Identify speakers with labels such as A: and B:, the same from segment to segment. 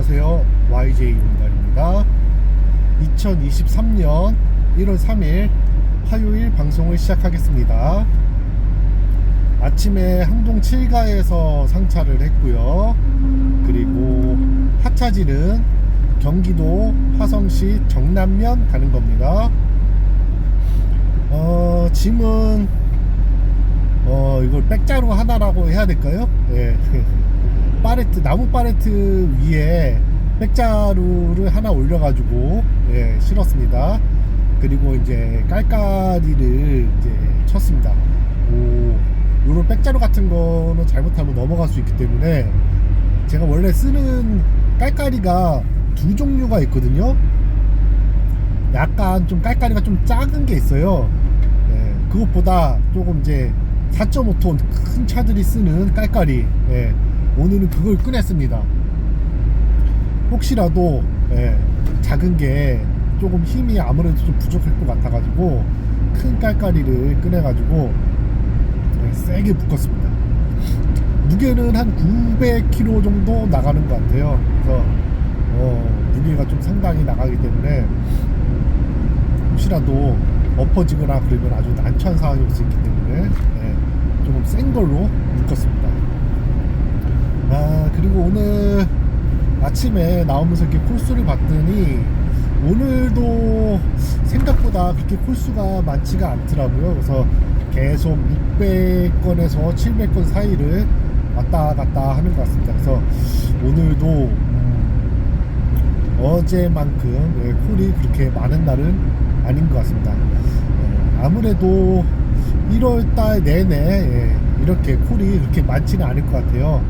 A: 안녕하세요. YJ 용달입니다. 2023년 1월 3일 화요일 방송을 시작하겠습니다. 아침에 항동 7가에서 상차를 했고요. 그리고 하차지는 경기도 화성시 정남면 가는 겁니다. 짐은 이걸 백자루 하나라고 해야 될까요? 예. 팔레트, 나무 팔레트 위에 백자루를 하나 올려가지고 실었습니다. 그리고 이제 깔깔이를 이제 쳤습니다. 요런 백자루 같은 거는 잘못하면 넘어갈 수 있기 때문에 제가 원래 쓰는 깔깔이가 두 종류가 있거든요. 약간 좀 깔깔이가 좀 작은 게 있어요. 그것보다 조금 이제 4.5톤 큰 차들이 쓰는 깔깔이, 오늘은 그걸 꺼냈습니다. 혹시라도 작은 게 조금 힘이 아무래도 좀 부족할 것 같아 가지고 큰 깔깔이를 꺼내가지고 세게 묶었습니다. 무게는 한 900kg 정도 나가는 것 같아요. 그래서 무게가 좀 상당히 나가기 때문에 혹시라도 엎어지거나 그러면 아주 난처한 상황이 올 수 있기 때문에 조금 센 걸로 묶었습니다. 그리고 오늘 아침에 나오면서 이렇게 콜수를 봤더니 오늘도 생각보다 그렇게 콜수가 많지가 않더라고요. 그래서 계속 600건에서 700건 사이를 왔다 갔다 하는 것 같습니다. 그래서 오늘도 어제만큼 콜이 그렇게 많은 날은 아닌 것 같습니다. 아무래도 1월달 내내 이렇게 콜이 그렇게 많지는 않을 것 같아요.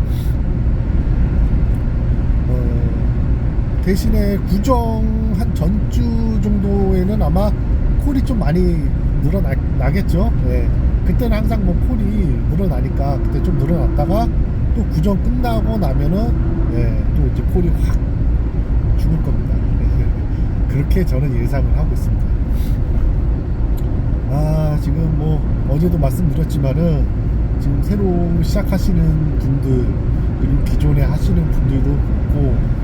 A: 대신에 구정한 전주 정도에는 아마 콜이 좀 많이 늘어나겠죠. 그때는 항상 뭐 콜이 늘어나니까 그때 좀 늘어났다가 또 구정 끝나고 나면은 또 이제 콜이 확 죽을 겁니다. 그렇게 저는 예상을 하고 있습니다. 지금 뭐 어제도 말씀드렸지만은 지금 새로 시작하시는 분들 그리고 기존에 하시는 분들도 있고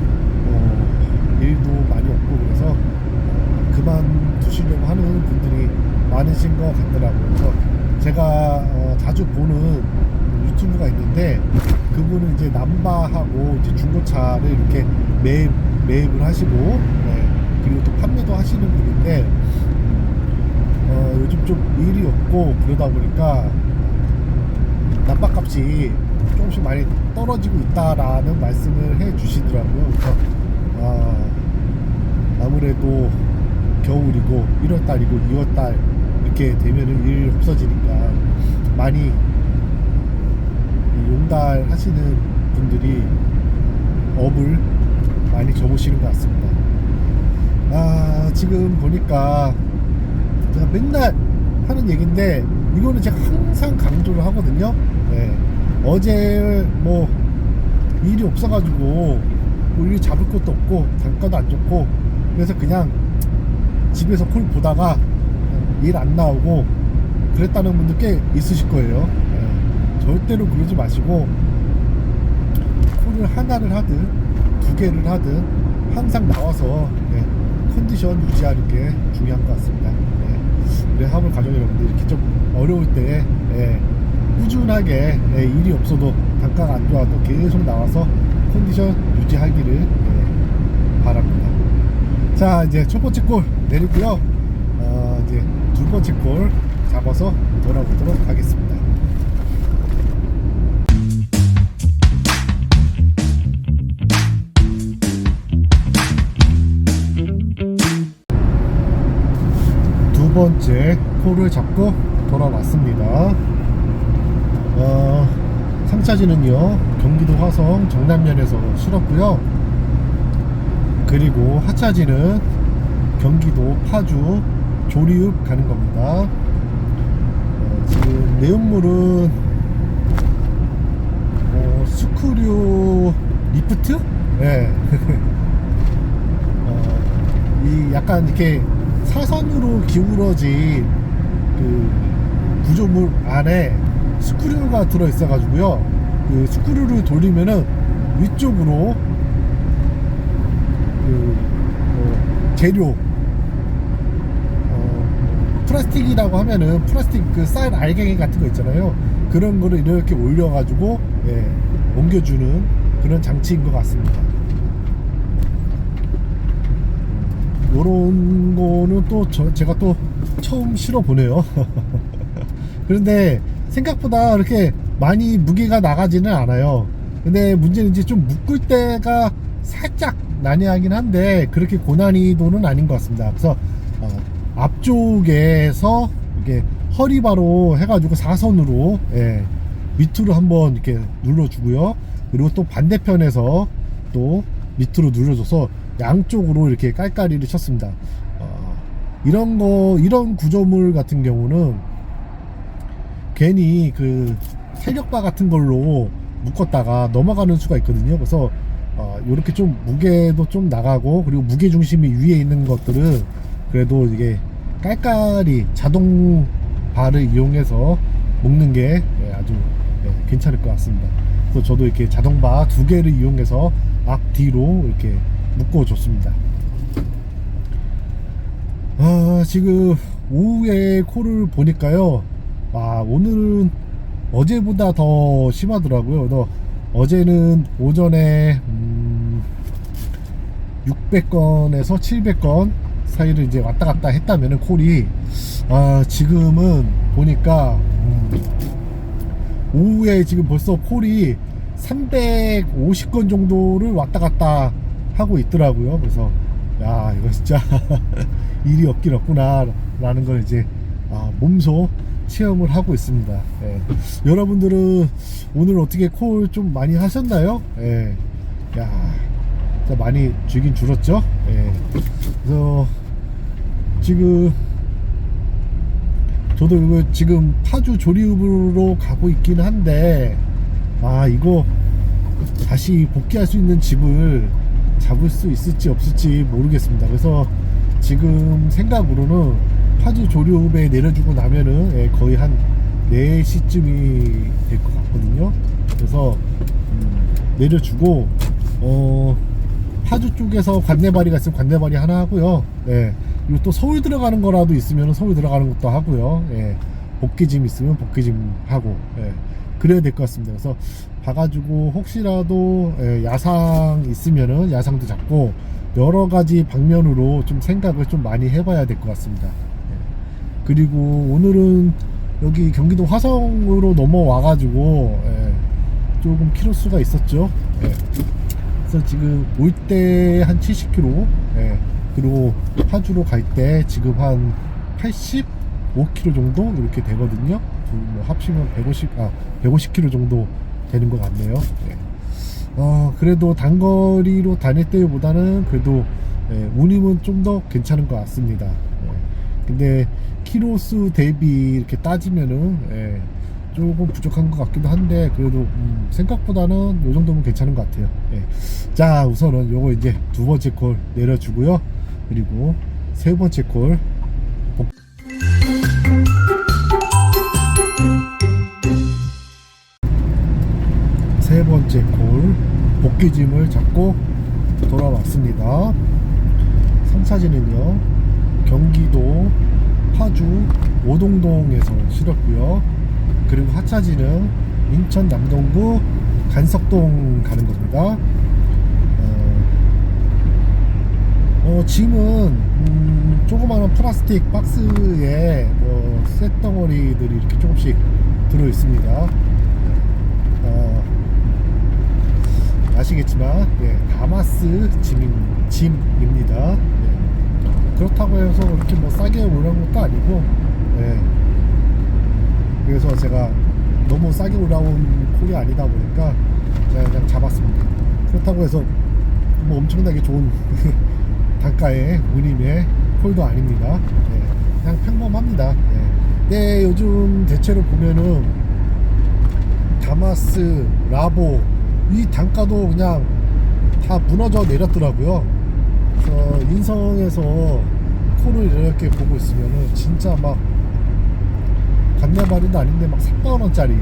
A: 일도 많이 없고 그래서 그만두시려고 하는 분들이 많으신 것 같더라고요. 그래서 제가 자주 보는 유튜브가 있는데 그분은 이제 남바하고 이제 중고차를 이렇게 매입을 하시고 그리고 또 판매도 하시는 분인데 요즘 좀 일이 없고 그러다 보니까 난방값이 조금씩 많이 떨어지고 있다라는 말씀을 해 주시더라고요. 그래서 아무래도 겨울이고 1월달이고 2월달 이렇게 되면은 일 없어지니까 많이 용달 하시는 분들이 업을 많이 접으시는 것 같습니다. 지금 보니까 제가 맨날 하는 얘기인데 이거는 제가 항상 강조를 하거든요. 어제 뭐 일이 없어가지고 뭐 일이 잡을 것도 없고 단가도 안 좋고 그래서 그냥 집에서 콜 보다가 일 안 나오고 그랬다는 분들 꽤 있으실 거예요. 절대로 그러지 마시고 콜을 하나를 하든 두 개를 하든 항상 나와서 컨디션 유지하는 게 중요한 것 같습니다. 우리 화물 가족 여러분들 이렇게 좀 어려울 때 꾸준하게 일이 없어도 단가가 안 좋아도 계속 나와서 컨디션 유지하기를 바랍니다. 자, 이제 첫 번째 콜 내리고요. 이제 두 번째 콜 잡아서 돌아보도록 하겠습니다. 두 번째 콜을 잡고 돌아왔습니다. 상차지는요 경기도 화성 정남면에서 실었고요. 그리고 하차지는 경기도 파주 조리읍 가는 겁니다. 지금 내용물은 스크류 리프트? 이 약간 이렇게 사선으로 기울어진 그 구조물 안에 스크류가 들어있어 가지고요. 그 스크류를 돌리면은 위쪽으로 재료, 플라스틱이라고 하면은 플라스틱 그 쌀 알갱이 같은 거 있잖아요. 그런 거를 이렇게 올려가지고 옮겨주는 그런 장치인 것 같습니다. 요런 거는 또 제가 또 처음 실어 보네요. 그런데 생각보다 그렇게 많이 무게가 나가지는 않아요. 근데 문제는 이제 좀 묶을 때가 살짝 난해하긴 한데 그렇게 고난이도는 아닌 것 같습니다. 그래서 앞쪽에서 이렇게 허리바로 해가지고 사선으로 밑으로 한번 이렇게 눌러주고요. 그리고 또 반대편에서 또 밑으로 눌러줘서 양쪽으로 이렇게 깔깔이를 쳤습니다. 이런 구조물 같은 경우는 괜히 그 세력바 같은 걸로 묶었다가 넘어가는 수가 있거든요. 그래서 이렇게 좀 무게도 좀 나가고, 그리고 무게 중심이 위에 있는 것들은 그래도 이게 깔깔이 자동 바를 이용해서 묶는 게 아주 괜찮을 것 같습니다. 그래서 저도 이렇게 자동바 2개를 이용해서 앞뒤로 이렇게 묶어 줬습니다. 지금 오후에 콜을 보니까요, 오늘은 어제보다 더 심하더라고요. 그래서 어제는 오전에 600건에서 700건 사이를 이제 왔다 갔다 했다면은 콜이, 지금은 보니까 오후에 지금 벌써 콜이 350건 정도를 왔다 갔다 하고 있더라고요. 그래서 야, 이거 진짜 일이 없긴 없구나 라는 걸 이제 몸소 체험을 하고 있습니다. 여러분들은 오늘 어떻게 콜 좀 많이 하셨나요? 야, 진짜 많이 줄긴 줄었죠. 그래서 지금 저도 이거 지금 파주 조리읍으로 가고 있긴 한데, 이거 다시 복귀할 수 있는 집을 잡을 수 있을지 없을지 모르겠습니다. 그래서 지금 생각으로는 파주 조리읍에 내려주고 나면은 거의 한 4시쯤이 될 것 같거든요. 그래서 내려주고 파주 쪽에서 관내발이가 있으면 관내발이 하나 하고요. 그리고 또 서울 들어가는 거라도 있으면 서울 들어가는 것도 하고요. 복귀짐 있으면 복귀짐 하고 그래야 될 것 같습니다. 그래서 봐가지고 혹시라도 야상 있으면은 야상도 잡고 여러 가지 방면으로 좀 생각을 좀 많이 해봐야 될 것 같습니다. 그리고 오늘은 여기 경기도 화성으로 넘어와가지고 조금 키로수가 있었죠. 그래서 지금 올 때 한 70km, 그리고 파주로 갈 때 지금 한 85km 정도 이렇게 되거든요. 뭐 합치면 150km 정도 되는 것 같네요. 그래도 단거리로 다닐 때보다는 그래도 운임은 좀 더 괜찮은 것 같습니다. 근데 키로수 대비 이렇게 따지면은 조금 부족한 것 같기도 한데, 그래도 생각보다는 요 정도면 괜찮은 것 같아요. 자, 우선은 요거 이제 2번째 콜 내려주고요. 그리고 3번째 콜 세 번째 콜 복귀짐을 잡고 돌아왔습니다. 상차지는요, 경기도 파주 오동동에서 실었고요. 그리고 하차지는 인천 남동구 간석동 가는 겁니다. 짐은 조그마한 플라스틱 박스에 뭐 쇳덩어리들이 이렇게 조금씩 들어 있습니다. 아시겠지만 다마스 짐입니다. 그렇다고 해서 이렇게 뭐 싸게 올라온 것도 아니고, 그래서 제가 너무 싸게 올라온 콜이 아니다 보니까 그냥 잡았습니다. 그렇다고 해서 뭐 엄청나게 좋은 단가의 운임의 콜도 아닙니다. 그냥 평범합니다. 근데 요즘 대체로 보면은 다마스, 라보 이 단가도 그냥 다 무너져 내렸더라고요. 그래서 인성에서 콜을 이렇게 보고 있으면은 진짜 막 관내발이도 아닌데 막 3만원짜리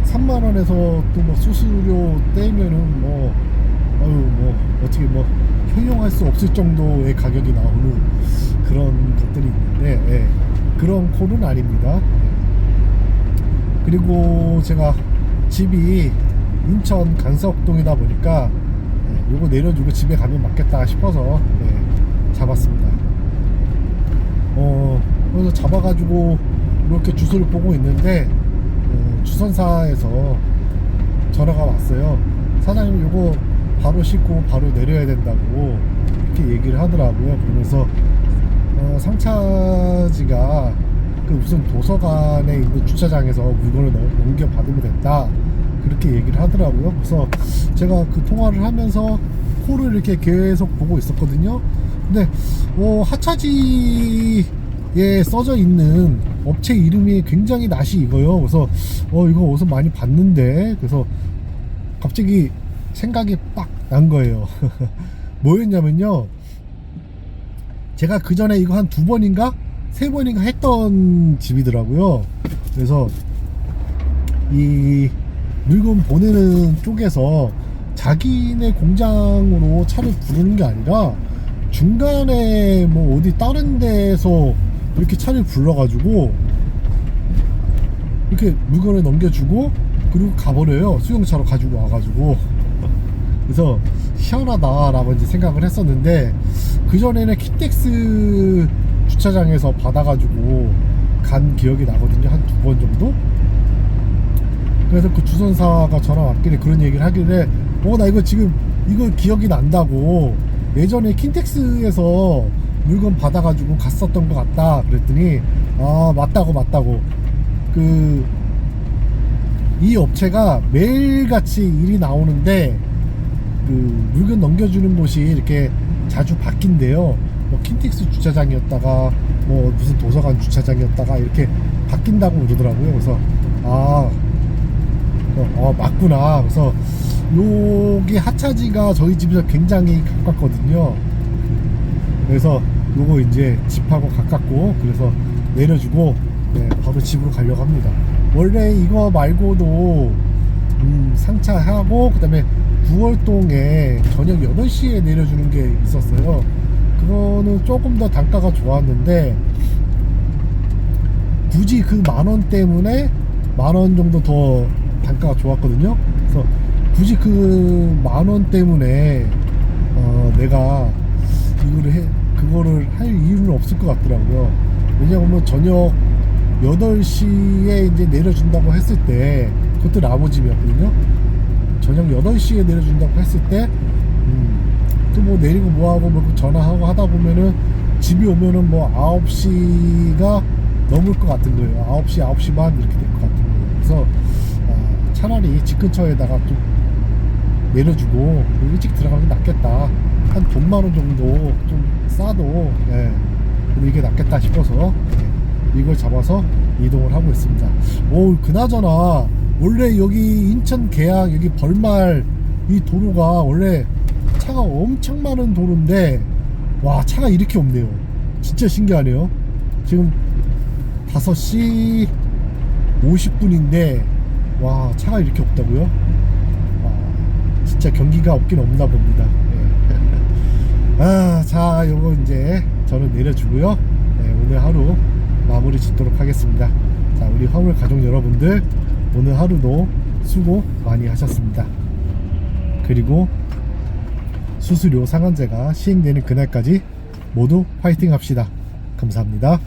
A: 3만원에서 또 뭐 수수료 떼면은 뭐 어떻게 뭐 형용할 수 없을 정도의 가격이 나오는 그런 것들이 있는데, 예, 그런 콜은 아닙니다. 그리고 제가 집이 인천 강석동이다 보니까 요거 내려주고 집에 가면 맞겠다 싶어서 잡았습니다. 그래서 잡아가지고 이렇게 주소를 보고 있는데 주선사에서 전화가 왔어요. 사장님 요거 바로 싣고 바로 내려야 된다고 이렇게 얘기를 하더라고요. 그러면서 상차지가 그 무슨 도서관에 있는 주차장에서 물건을 넘겨받으면 된다 그렇게 얘기를 하더라고요. 그래서 제가 그 통화를 하면서 콜을 이렇게 계속 보고 있었거든요. 근데 하차지에 써져 있는 업체 이름이 굉장히 낯이 익어요. 그래서 이거 어디서 많이 봤는데, 그래서 갑자기 생각이 빡 난 거예요. 뭐였냐면요, 제가 그 전에 이거 한 2번인가 3번인가 했던 집이더라고요. 그래서 이 물건 보내는 쪽에서 자기네 공장으로 차를 부르는 게 아니라 중간에 뭐 어디 다른 데서 이렇게 차를 불러가지고 이렇게 물건을 넘겨주고 그리고 가버려요. 수용차로 가지고 와가지고. 그래서 희한하다라고 이제 생각을 했었는데, 그전에는 킨텍스 주차장에서 받아가지고 간 기억이 나거든요. 한 2번 정도? 그래서 그 주선사가 전화 왔길래 그런 얘기를 하길래 나 이거 지금 이거 기억이 난다고, 예전에 킨텍스에서 물건 받아가지고 갔었던 것 같다 그랬더니 맞다고 이 업체가 매일같이 일이 나오는데 그 물건 넘겨주는 곳이 이렇게 자주 바뀐대요. 뭐 킨텍스 주차장이었다가 뭐 무슨 도서관 주차장이었다가 이렇게 바뀐다고 그러더라고요. 그래서 맞구나. 그래서 여기 하차지가 저희 집에서 굉장히 가깝거든요. 그래서 요거 이제 집하고 가깝고, 그래서 내려주고 바로 집으로 가려고 합니다. 원래 이거 말고도 상차하고 그 다음에 9월동에 저녁 8시에 내려주는 게 있었어요. 그거는 조금 더 단가가 좋았는데, 굳이 그 10,000원 때문에 10,000원 정도 더 단가가 좋았거든요. 그래서 굳이 그 10,000원 때문에 내가 그거를 할 이유는 없을 것 같더라고요. 왜냐하면 저녁 8시에 이제 내려준다고 했을 때, 그것도 라보집이었거든요. 저녁 8시에 내려준다고 했을 때, 또 뭐 내리고 뭐하고 뭐 전화하고 하다 보면은 집이 오면은 뭐 9시가 넘을 것 같은 거예요. 9시 반 이렇게 될 것 같은 거예요. 그래서 차라리 집 근처에다가 좀 내려주고 일찍 들어가는 게 낫겠다. 한 돈 10,000원 정도 좀 싸도 이게 낫겠다 싶어서 이걸 잡아서 이동을 하고 있습니다. 그나저나 원래 여기 인천 계양 여기 벌말 이 도로가 원래 차가 엄청 많은 도로인데, 와, 차가 이렇게 없네요. 진짜 신기하네요. 지금 5시 50분인데 와, 차가 이렇게 없다고요? 진짜 경기가 없긴 없나 봅니다. 자, 요거 이제 저는 내려주고요. 오늘 하루 마무리 짓도록 하겠습니다. 자, 우리 화물 가족 여러분들, 오늘 하루도 수고 많이 하셨습니다. 그리고 수수료 상한제가 시행되는 그날까지 모두 파이팅 합시다. 감사합니다.